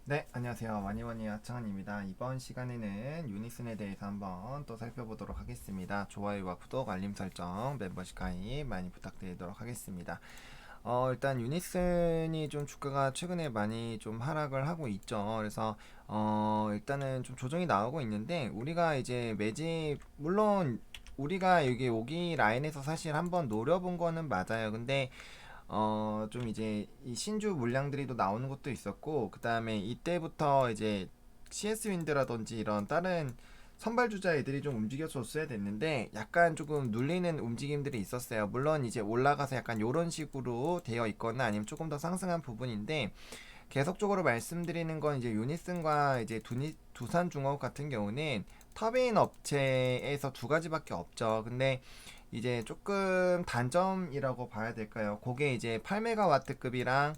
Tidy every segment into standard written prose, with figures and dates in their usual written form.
네, 안녕하세요. 와니와니 하창한입니다. 이번 시간에는 유니슨에 대해서 한번 또 살펴보도록 하겠습니다. 좋아요와 구독, 알림 설정, 멤버십 가입 많이 부탁드리도록 하겠습니다. 일단 유니슨이 좀 주가가 최근에 많이 좀 하락을 하고 있죠. 그래서 일단은 좀 조정이 나오고 있는데 우리가 이제 매집 물론 우리가 여기 라인에서 사실 한번 노려본 거는 맞아요. 근데 좀 이제 이 신주 물량들이 또 나오는 것도 있었고, 그 다음에 이때부터 이제 CS 윈드라든지 이런 다른 선발주자 애들이 좀 움직여줬어야 됐는데, 약간 조금 눌리는 움직임들이 있었어요. 물론 이제 올라가서 약간 요런 식으로 되어 있거나 아니면 조금 더 상승한 부분인데, 계속적으로 말씀드리는 건 이제 유니슨과 이제 두산중업 같은 경우는 터빈 업체에서 두 가지밖에 없죠. 근데 이제 조금 단점이라고 봐야 될까요? 그게 이제 8메가와트급이랑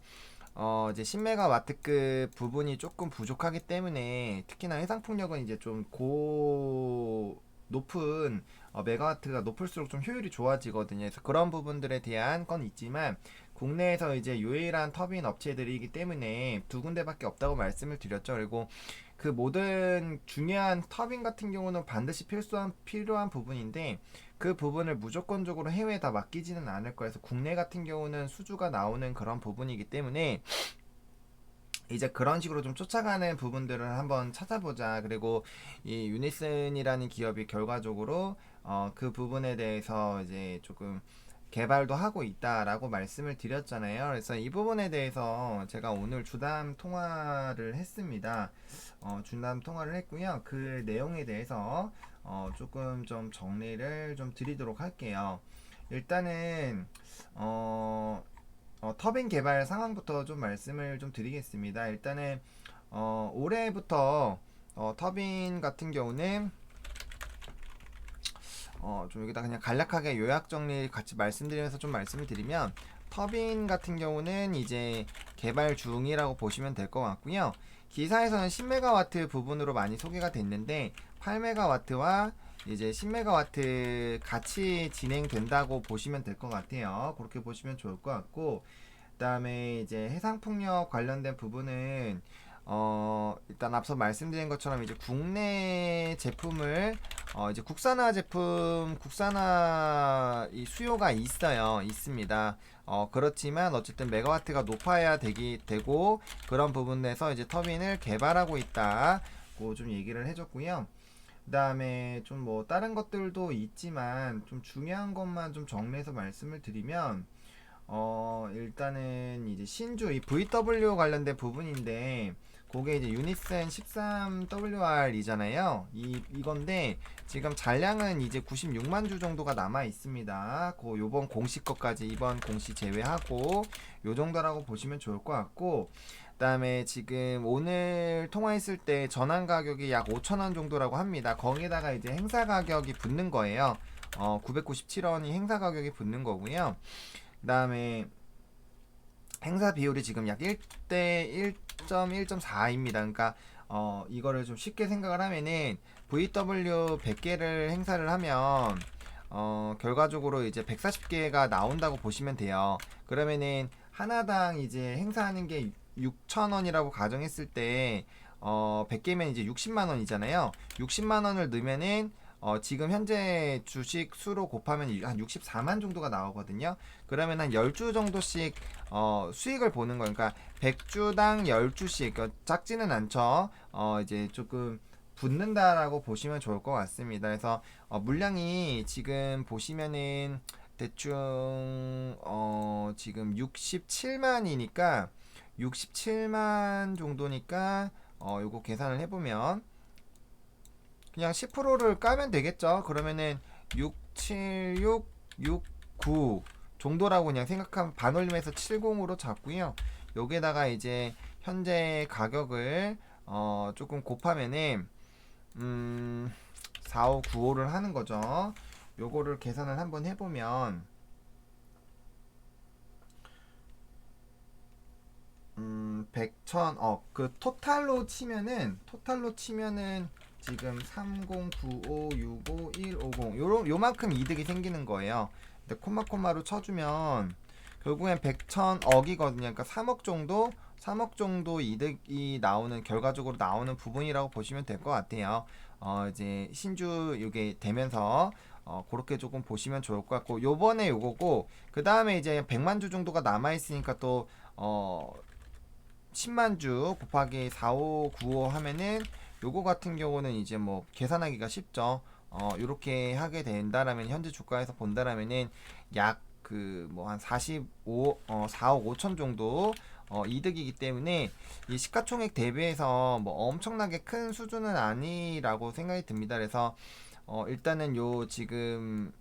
이제 10메가와트급 부분이 조금 부족하기 때문에 특히나 해상풍력은 이제 좀 높은 메가와트가 높을수록 좀 효율이 좋아지거든요. 그래서 그런 부분들에 대한 건 있지만 국내에서 이제 유일한 터빈 업체들이기 때문에 두 군데밖에 없다고 말씀을 드렸죠. 그리고 그 모든 중요한 터빈 같은 경우는 반드시 필요한 부분인데 그 부분을 무조건적으로 해외에다 맡기지는 않을 거예요. 그래서 국내 같은 경우는 수주가 나오는 그런 부분이기 때문에 이제 그런 식으로 좀 쫓아가는 부분들을 한번 찾아보자. 그리고 이 유니슨이라는 기업이 결과적으로 그 부분에 대해서 이제 조금 개발도 하고 있다라고 말씀을 드렸잖아요. 그래서 이 부분에 대해서 제가 오늘 주담 통화를 했습니다. 주담 통화를 했고요. 그 내용에 대해서 조금 좀 정리를 좀 드리도록 할게요. 일단은 터빈 개발 상황부터 좀 말씀을 좀 드리겠습니다. 일단은 올해부터 터빈 같은 경우는 좀 여기다 그냥 간략하게 요약 정리 같이 말씀드리면서 좀 말씀을 드리면 터빈 같은 경우는 이제 개발 중이라고 보시면 될 것 같고요. 기사에서는 10메가와트 부분으로 많이 소개가 됐는데 8메가와트와 이제 10메가와트 같이 진행된다고 보시면 될 것 같아요. 그렇게 보시면 좋을 것 같고, 그다음에 이제 해상풍력 관련된 부분은 일단 앞서 말씀드린 것처럼 이제 국내 제품을 이제 국산화 제품 국산화 이 수요가 있습니다. 그렇지만 어쨌든 메가와트가 높아야 되고 그런 부분에서 이제 터빈을 개발하고 있다고 좀 얘기를 해줬고요. 그 다음에 좀 뭐 다른 것들도 있지만 좀 중요한 것만 좀 정리해서 말씀을 드리면 일단은 이제 신주 이 VW 관련된 부분인데 그게 이제 유니슨 13WR이잖아요. 이건데 지금 잔량은 이제 96만 주 정도가 남아 있습니다. 요번 공시 것까지 이번 공시 제외하고 요 정도라고 보시면 좋을 것 같고, 그다음에 지금 오늘 통화했을 때 전환 가격이 약 5,000원 정도라고 합니다. 거기에다가 이제 행사 가격이 붙는 거예요. 997원이 행사 가격이 붙는 거고요. 그 다음에 행사 비율이 지금 약 1대 1.1.4입니다. 그러니까 이거를 좀 쉽게 생각을 하면은 VW 100개를 행사를 하면 결과적으로 이제 140개가 나온다고 보시면 돼요. 그러면은 하나당 이제 행사하는 게 6,000원이라고 가정했을 때 100개면 이제 60만 원이잖아요. 60만 원을 넣으면은 지금 현재 주식 수로 곱하면 한 64만 정도가 나오거든요. 그러면 한 10주 정도씩 수익을 보는 거예요. 그러니까 100주당 10주씩 작지는 않죠. 이제 조금 붙는다라고 보시면 좋을 것 같습니다. 그래서 물량이 지금 보시면은 대충 지금 67만이니까 67만 정도니까 요거 계산을 해보면 그냥 10%를 까면 되겠죠. 그러면은 6, 7, 6, 6, 9 정도라고 그냥 생각하면 반올림해서 70으로 잡고요. 여기에다가 이제 현재 가격을 조금 곱하면은 4595를 하는 거죠. 요거를 계산을 한번 해보면 100천 그 토탈로 치면은 지금 309565 요만큼 이득이 생기는 거예요. 근데 콤마콤마로 쳐주면 결국엔 100천억이거든요. 그러니까 3억 정도 3억 정도 이득이 나오는 결과적으로 나오는 부분이라고 보시면 될 것 같아요. 이제 신주 이게 되면서 그렇게 조금 보시면 좋을 것 같고 요번에 요거고 그 다음에 이제 100만 주 정도가 남아 있으니까 또 10만 주 곱하기 4595 하면은 요거 같은 경우는 이제 뭐 계산하기가 쉽죠. 요렇게 하게 된다라면 현재 주가에서 본다라면은 약 그 뭐 한 4억 5천 정도 이득이기 때문에 이 시가총액 대비해서 뭐 엄청나게 큰 수준은 아니라고 생각이 듭니다. 그래서 일단은 요 지금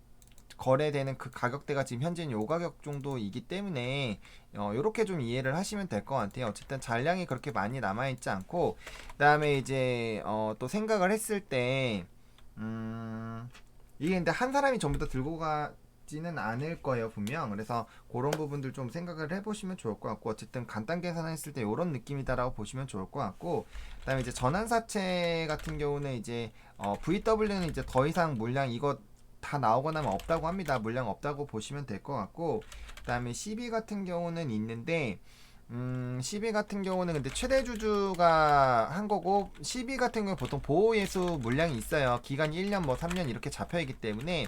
거래되는 그 가격대가 지금 현재는 요 가격 정도이기 때문에 요렇게 좀 이해를 하시면 될 것 같아요. 어쨌든 잔량이 그렇게 많이 남아있지 않고 그다음에 이제 또 생각을 했을 때 이게 근데 한 사람이 전부 다 들고 가지는 않을 거예요 분명. 그래서 그런 부분들 좀 생각을 해보시면 좋을 것 같고 어쨌든 간단 계산했을 때 이런 느낌이다라고 보시면 좋을 것 같고 그다음에 이제 전환사채 같은 경우는 이제 VW는 이제 더 이상 물량 이거 다 나오고 나면 없다고 합니다. 물량 없다고 보시면 될 것 같고 그 다음에 CB 같은 경우는 있는데 CB 같은 경우는 근데 최대 주주가 한 거고 CB 같은 경우 보통 보호예수 물량이 있어요. 기간이 1년 뭐 3년 이렇게 잡혀 있기 때문에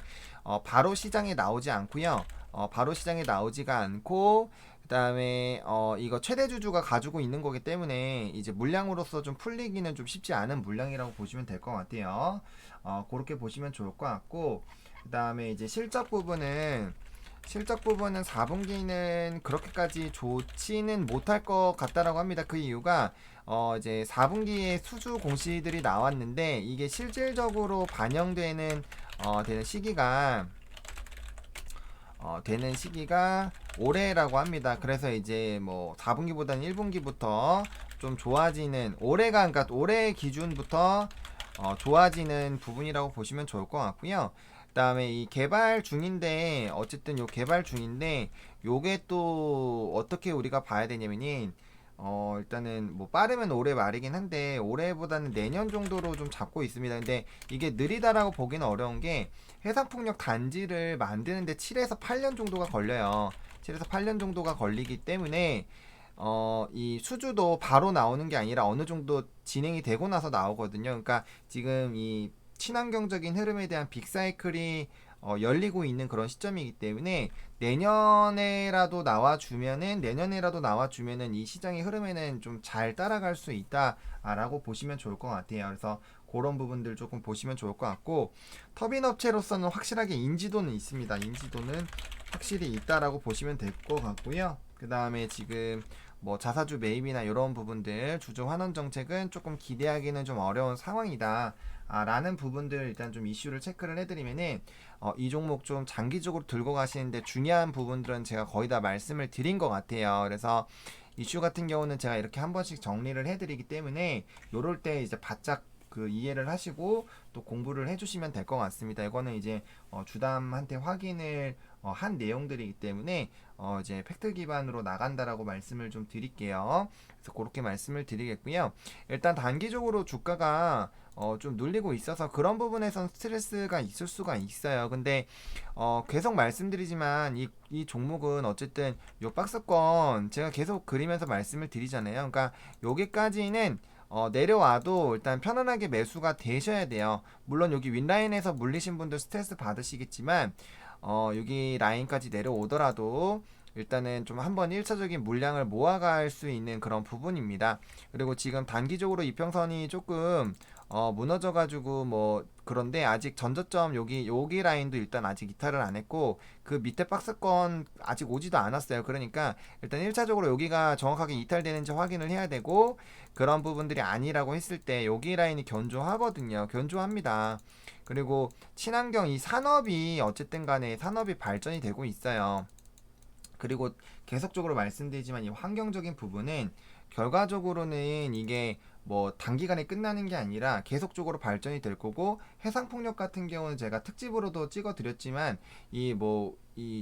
바로 시장에 나오지 않고요. 바로 시장에 나오지가 않고 그다음에 이거 최대 주주가 가지고 있는 거기 때문에 이제 물량으로서 좀 풀리기는 좀 쉽지 않은 물량이라고 보시면 될 것 같아요. 그렇게 보시면 좋을 것 같고 그다음에 이제 실적 부분은 4분기는 그렇게까지 좋지는 못할 것 같다라고 합니다. 그 이유가 이제 4분기에 수주 공시들이 나왔는데 이게 실질적으로 반영되는 되는 시기가 올해라고 합니다. 그래서 이제 뭐 4분기보다는 1분기부터 좀 좋아지는 그러니까 올해 기준부터 좋아지는 부분이라고 보시면 좋을 것 같고요. 그다음에 이 개발 중인데 어쨌든 요 개발 중인데 요게 또 어떻게 우리가 봐야 되냐면은 일단은 뭐 빠르면 올해 말이긴 한데 올해보다는 내년 정도로 좀 잡고 있습니다. 근데 이게 느리다라고 보기는 어려운 게 해상풍력 단지를 만드는데 7에서 8년 정도가 걸려요. 7에서 8년 정도가 걸리기 때문에 이 수주도 바로 나오는 게 아니라 어느 정도 진행이 되고 나서 나오거든요. 그러니까 지금 이 친환경적인 흐름에 대한 빅사이클이 열리고 있는 그런 시점이기 때문에 내년에라도 나와주면은 이 시장의 흐름에는 좀 잘 따라갈 수 있다라고 보시면 좋을 것 같아요. 그래서 그런 부분들 조금 보시면 좋을 것 같고 터빈 업체로서는 확실하게 인지도는 있습니다. 인지도는 확실히 있다라고 보시면 될 것 같고요. 그 다음에 지금 뭐 자사주 매입이나 이런 부분들 주주 환원 정책은 조금 기대하기는 좀 어려운 상황이다. 라는 부분들 일단 좀 이슈를 체크를 해드리면은 이 종목 좀 장기적으로 들고 가시는데 중요한 부분들은 제가 거의 다 말씀을 드린 것 같아요. 그래서 이슈 같은 경우는 제가 이렇게 한 번씩 정리를 해드리기 때문에 요럴 때 이제 바짝 그 이해를 하시고 또 공부를 해주시면 될 것 같습니다. 이거는 이제 주담한테 확인을 한 내용들이기 때문에 이제 팩트 기반으로 나간다라고 말씀을 좀 드릴게요. 그래서 그렇게 말씀을 드리겠고요. 일단 단기적으로 주가가 좀 눌리고 있어서 그런 부분에선 스트레스가 있을 수가 있어요. 근데 계속 말씀드리지만 이 종목은 어쨌든 요 박스권 제가 계속 그리면서 말씀을 드리잖아요. 그러니까 여기까지는 내려와도 일단 편안하게 매수가 되셔야 돼요. 물론 여기 윗라인에서 물리신 분들 스트레스 받으시겠지만 여기 라인까지 내려오더라도 일단은 좀 한번 1차적인 물량을 모아갈 수 있는 그런 부분입니다. 그리고 지금 단기적으로 이평선이 조금 무너져가지고 뭐 그런데 아직 전저점 여기 라인도 일단 아직 이탈을 안 했고 그 밑에 박스권 아직 오지도 않았어요. 그러니까 일단 1차적으로 여기가 정확하게 이탈되는지 확인을 해야 되고 그런 부분들이 아니라고 했을 때 여기 라인이 견조하거든요. 견조합니다. 그리고 친환경 이 산업이 어쨌든 간에 산업이 발전이 되고 있어요. 그리고 계속적으로 말씀드리지만 이 환경적인 부분은 결과적으로는 이게 뭐 단기간에 끝나는 게 아니라 계속적으로 발전이 될 거고, 해상폭력 같은 경우는 제가 특집으로도 찍어 드렸지만 이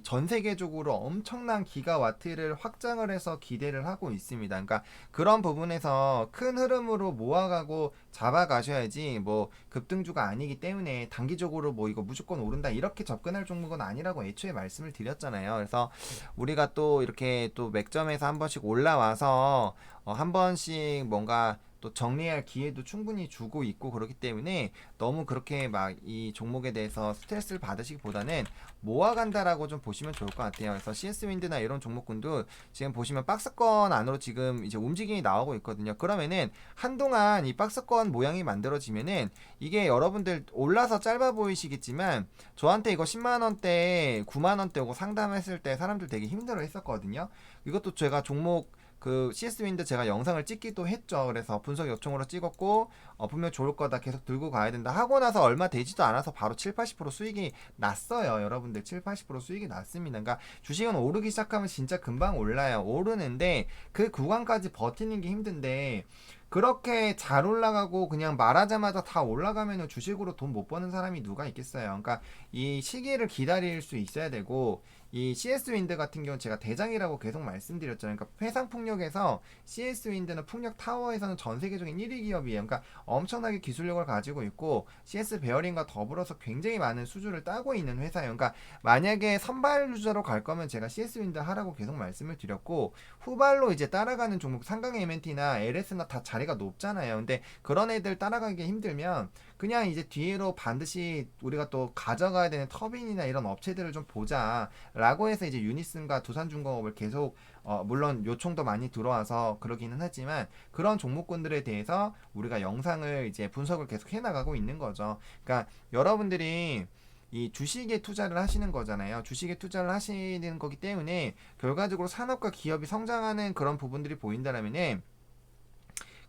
전 세계적으로 엄청난 기가와트를 확장을 해서 기대를 하고 있습니다. 그러니까 그런 부분에서 큰 흐름으로 모아가고 잡아가셔야지, 뭐 급등주가 아니기 때문에 단기적으로 뭐 이거 무조건 오른다 이렇게 접근할 종목은 아니라고 애초에 말씀을 드렸잖아요. 그래서 우리가 또 이렇게 또 맥점에서 한 번씩 올라와서 한 번씩 뭔가 또 정리할 기회도 충분히 주고 있고, 그렇기 때문에 너무 그렇게 막 이 종목에 대해서 스트레스를 받으시기보다는 모아간다라고 좀 보시면 좋을 것 같아요. 그래서 CS 윈드나 이런 종목군도 지금 보시면 박스권 안으로 지금 이제 움직임이 나오고 있거든요. 그러면은 한동안 이 박스권 모양이 만들어지면은 이게 여러분들 올라서 짧아 보이시겠지만, 저한테 이거 10만원대 9만원대 오고 상담했을 때 사람들 되게 힘들어 했었거든요. 이것도 제가 종목 그 CS 윈드 제가 영상을 찍기도 했죠. 그래서 분석 요청으로 찍었고, 분명 좋을 거다, 계속 들고 가야 된다 하고 나서 얼마 되지도 않아서 바로 7, 80% 수익이 났어요. 여러분들 7, 80% 수익이 났습니다. 그러니까 주식은 오르기 시작하면 진짜 금방 올라요. 오르는데 그 구간까지 버티는 게 힘든데, 그렇게 잘 올라가고 그냥 말하자마자 다 올라가면 주식으로 돈 못 버는 사람이 누가 있겠어요. 그러니까 이 시기를 기다릴 수 있어야 되고, 이 CS 윈드 같은 경우는 제가 대장이라고 계속 말씀드렸잖아요. 그러니까 회상폭력에서 CS 윈드는 풍력 타워에서는 전 세계적인 1위 기업이에요. 그러니까 엄청나게 기술력을 가지고 있고, CS 베어링과 더불어서 굉장히 많은 수주를 따고 있는 회사예요. 그러니까 만약에 선발 유저로 갈 거면 제가 CS 윈드 하라고 계속 말씀을 드렸고, 후발로 이제 따라가는 종목 상강 MNT나 LS나 다 자리가 높잖아요. 근데 그런 애들 따라가기 힘들면 그냥 이제 뒤로 반드시 우리가 또 가져가야 되는 터빈이나 이런 업체들을 좀 보자 라고 해서 이제 유니슨과 두산중공업을 계속 물론 요청도 많이 들어와서 그러기는 하지만, 그런 종목군들에 대해서 우리가 영상을 이제 분석을 계속 해나가고 있는 거죠. 그러니까 여러분들이 이 주식에 투자를 하시는 거잖아요. 주식에 투자를 하시는 거기 때문에 결과적으로 산업과 기업이 성장하는 그런 부분들이 보인다라면은,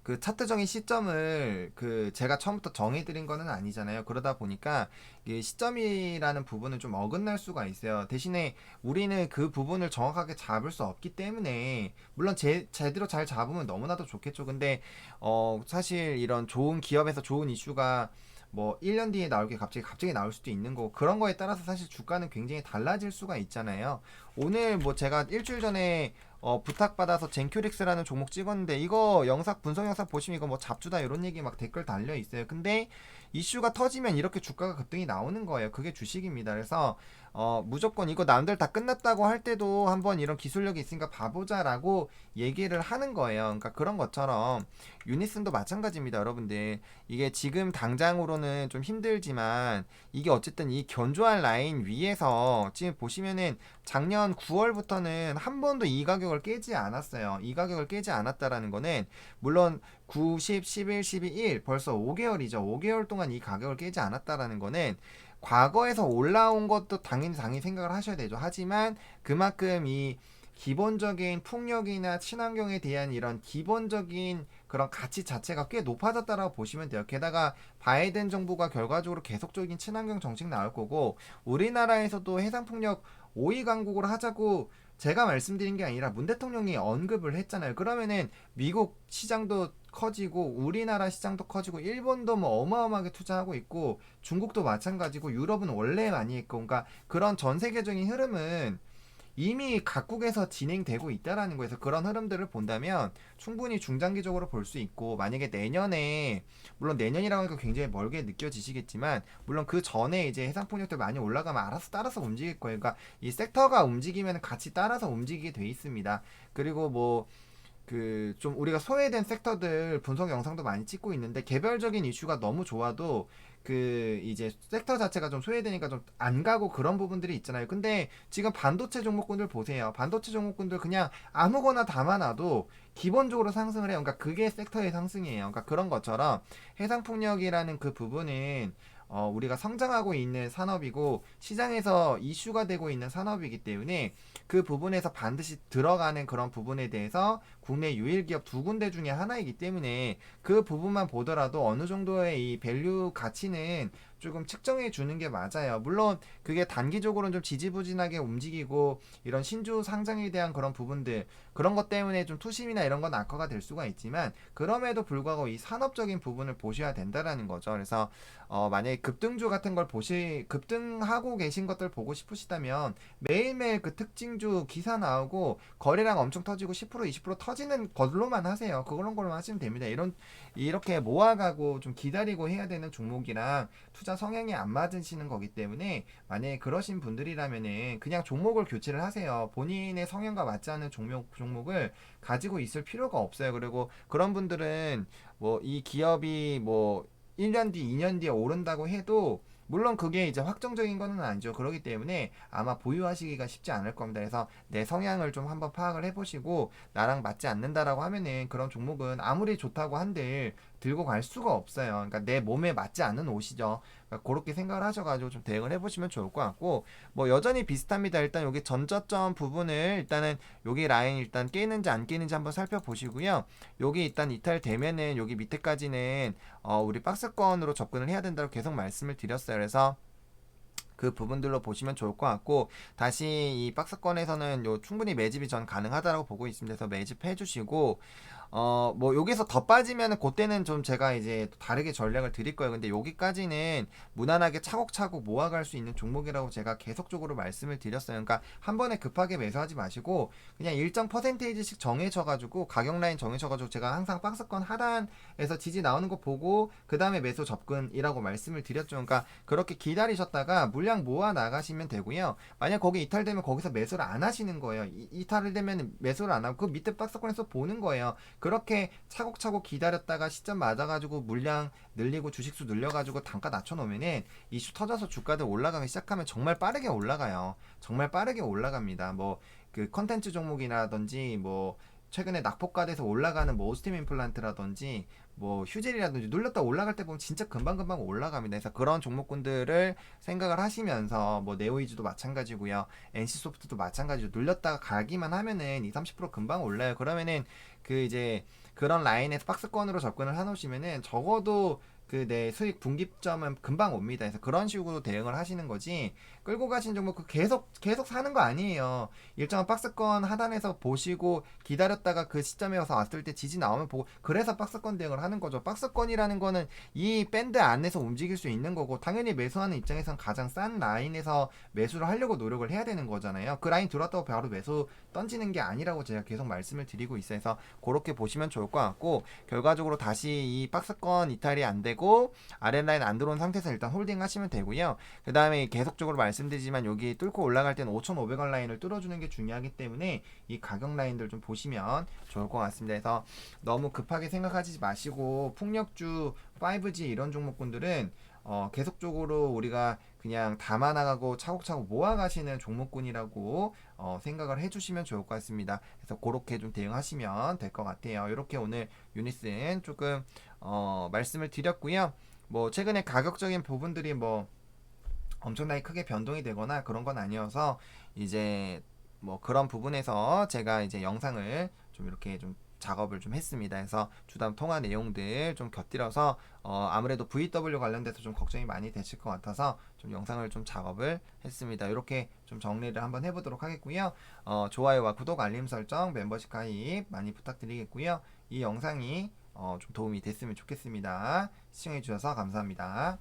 그 차트적인 시점을 그 제가 처음부터 정해드린 거는 아니잖아요. 그러다 보니까 이 시점이라는 부분은 좀 어긋날 수가 있어요. 대신에 우리는 그 부분을 정확하게 잡을 수 없기 때문에, 물론 제대로 잘 잡으면 너무나도 좋겠죠. 근데 사실 이런 좋은 기업에서 좋은 이슈가 뭐 1년 뒤에 나올 게 갑자기 나올 수도 있는 거고, 그런 거에 따라서 사실 주가는 굉장히 달라질 수가 있잖아요. 오늘 뭐 제가 일주일 전에 부탁받아서 젠큐릭스라는 종목 찍었는데, 이거 분석 영상 보시면 이거 뭐 잡주다 이런 얘기 막 댓글 달려 있어요. 근데 이슈가 터지면 이렇게 주가가 급등이 나오는 거예요. 그게 주식입니다. 그래서 무조건 이거 남들 다 끝났다고 할 때도 한번 이런 기술력이 있으니까 봐보자라고 얘기를 하는 거예요. 그러니까 그런 것처럼 유니슨도 마찬가지입니다. 여러분들 이게 지금 당장으로는 좀 힘들지만, 이게 어쨌든 이 견조한 라인 위에서 지금 보시면은 작년 9월부터는 한 번도 이 가격을 깨지 않았어요. 이 가격을 깨지 않았다라는 거는, 물론 9, 10, 11, 12, 1 벌써 5개월이죠. 5개월 동안 이 가격을 깨지 않았다라는 거는 과거에서 올라온 것도 당연히 생각을 하셔야 되죠. 하지만 그만큼 이 기본적인 풍력이나 친환경에 대한 이런 기본적인 그런 가치 자체가 꽤 높아졌다라고 보시면 돼요. 게다가 바이든 정부가 결과적으로 계속적인 친환경 정책 나올 거고, 우리나라에서도 해상풍력 5위 강국으로 하자고 제가 말씀드린 게 아니라 문 대통령이 언급을 했잖아요. 그러면은 미국 시장도 커지고 우리나라 시장도 커지고 일본도 뭐 어마어마하게 투자하고 있고 중국도 마찬가지고 유럽은 원래 많이 했고, 그러니까 그런 전 세계적인 흐름은 이미 각국에서 진행되고 있다라는 거에서, 그런 흐름들을 본다면 충분히 중장기적으로 볼 수 있고, 만약에 내년에, 물론 내년이라고 하니까 굉장히 멀게 느껴지시겠지만, 물론 그 전에 이제 해상폭력들 많이 올라가면 알아서 따라서 움직일 거예요. 그러니까 이 섹터가 움직이면 같이 따라서 움직이게 돼 있습니다. 그리고 뭐 그 좀 우리가 소외된 섹터들 분석 영상도 많이 찍고 있는데, 개별적인 이슈가 너무 좋아도 그 이제 섹터 자체가 좀 소외되니까 좀 안 가고 그런 부분들이 있잖아요. 근데 지금 반도체 종목군들 보세요. 반도체 종목군들 그냥 아무거나 담아놔도 기본적으로 상승을 해요. 그러니까 그게 섹터의 상승이에요. 그러니까 그런 것처럼 해상풍력이라는 그 부분은 우리가 성장하고 있는 산업이고 시장에서 이슈가 되고 있는 산업이기 때문에, 그 부분에서 반드시 들어가는 그런 부분에 대해서 국내 유일 기업 두 군데 중에 하나이기 때문에 그 부분만 보더라도 어느 정도의 이 밸류 가치는 조금 측정해 주는 게 맞아요. 물론 그게 단기적으로는 좀 지지부진하게 움직이고 이런 신주 상장에 대한 그런 부분들 그런 것 때문에 좀 투심이나 이런 건 악화가 될 수가 있지만 그럼에도 불구하고 이 산업적인 부분을 보셔야 된다라는 거죠. 그래서 만약에 급등주 같은 걸 급등하고 계신 것들 보고 싶으시다면 매일매일 그 특징주 기사 나오고 거래량 엄청 터지고 10% 20% 터지는 걸로만 하세요. 그런 걸로만 하시면 됩니다. 이렇게 모아가고 좀 기다리고 해야 되는 종목이랑 투자 성향이 안 맞으시는 거기 때문에 만약에 그러신 분들이라면은 그냥 종목을 교체를 하세요. 본인의 성향과 맞지 않는 종목을 가지고 있을 필요가 없어요. 그리고 그런 분들은 뭐 이 기업이 뭐 1년 뒤, 2년 뒤에 오른다고 해도 물론 그게 이제 확정적인 거는 아니죠. 그렇기 때문에 아마 보유하시기가 쉽지 않을 겁니다. 그래서 내 성향을 좀 한번 파악을 해보시고 나랑 맞지 않는다라고 하면은 그런 종목은 아무리 좋다고 한들 들고 갈 수가 없어요. 그러니까 내 몸에 맞지 않는 옷이죠. 그러니까 그렇게 생각을 하셔가지고 좀 대응을 해보시면 좋을 것 같고 뭐 여전히 비슷합니다. 일단 여기 전저점 부분을 일단은 여기 라인 일단 깨는지 안 깨는지 한번 살펴보시고요. 여기 일단 이탈되면은 여기 밑에까지는 우리 박스권으로 접근을 해야 된다고 계속 말씀을 드렸어요. 그래서 그 부분들로 보시면 좋을 것 같고 다시 이 박스권에서는 충분히 매집이 전 가능하다라고 보고 있습니다. 그래서 매집해 주시고 뭐 여기서 더 빠지면은 그때는 좀 제가 이제 다르게 전략을 드릴 거예요. 근데 여기까지는 무난하게 차곡차곡 모아갈 수 있는 종목이라고 제가 계속적으로 말씀을 드렸어요. 그러니까 한 번에 급하게 매수하지 마시고 그냥 일정 퍼센테이지씩 정해져가지고 가격 라인 정해져가지고 제가 항상 박스권 하단에서 지지 나오는 거 보고 그 다음에 매수 접근이라고 말씀을 드렸죠. 그러니까 그렇게 기다리셨다가 물량 모아 나가시면 되고요. 만약 거기 이탈되면 거기서 매수를 안 하시는 거예요. 이탈을 되면 매수를 안 하고 그 밑에 박스권에서 보는 거예요. 그렇게 차곡차곡 기다렸다가 시점 맞아가지고 물량 늘리고 주식수 늘려가지고 단가 낮춰놓으면은 이슈 터져서 주가들 올라가기 시작하면 정말 빠르게 올라가요. 정말 빠르게 올라갑니다. 뭐 그 컨텐츠 종목이라든지 뭐 최근에 낙폭과돼서 올라가는 뭐 오스템 임플란트라든지 뭐 휴젤이라든지 눌렸다 올라갈 때 보면 진짜 금방금방 올라갑니다. 그래서 그런 종목군들을 생각을 하시면서 뭐 네오이즈도 마찬가지고요. NC소프트도 마찬가지로 눌렸다가 가기만 하면은 2, 30% 금방 올라요. 그러면은 그 이제 그런 라인에서 박스권으로 접근을 해놓으시면은 적어도 그 내 수익 분기점은 금방 옵니다. 그래서 그런 식으로 대응을 하시는 거지 끌고 가신 종목 그 계속 사는 거 아니에요. 일정한 박스권 하단에서 보시고 기다렸다가 그 시점에 와서 왔을 때 지지 나오면 보고 그래서 박스권 대응을 하는 거죠. 박스권이라는 거는 이 밴드 안에서 움직일 수 있는 거고 당연히 매수하는 입장에선 가장 싼 라인에서 매수를 하려고 노력을 해야 되는 거잖아요. 그 라인 들어왔다고 바로 매수 던지는 게 아니라고 제가 계속 말씀을 드리고 있어요. 그래서 그렇게 보시면 좋을 것 같고 결과적으로 다시 이 박스권 이탈이 안 되고 아랫라인 안 들어온 상태에서 일단 홀딩 하시면 되고요. 그 다음에 계속적으로 말씀드리지만 여기 뚫고 올라갈 때는 5,500원 라인을 뚫어주는 게 중요하기 때문에 이 가격 라인들 좀 보시면 좋을 것 같습니다. 그래서 너무 급하게 생각하지 마시고 풍력주 5G 이런 종목군들은 계속적으로 우리가 그냥 담아나가고 차곡차곡 모아가시는 종목군이라고 생각을 해주시면 좋을 것 같습니다. 그래서 그렇게 좀 대응하시면 될 것 같아요. 이렇게 오늘 유니스는 조금 말씀을 드렸고요. 뭐 최근에 가격적인 부분들이 뭐 엄청나게 크게 변동이 되거나 그런 건 아니어서 이제 뭐 그런 부분에서 제가 이제 영상을 좀 이렇게 좀 작업을 좀 했습니다. 그래서 주담 통화 내용들 좀 곁들여서 아무래도 VW 관련돼서 좀 걱정이 많이 되실 것 같아서 좀 영상을 좀 작업을 했습니다. 이렇게 좀 정리를 한번 해보도록 하겠고요. 좋아요와 구독, 알림 설정, 멤버십 가입 많이 부탁드리겠고요. 이 영상이 좀 도움이 됐으면 좋겠습니다. 시청해주셔서 감사합니다.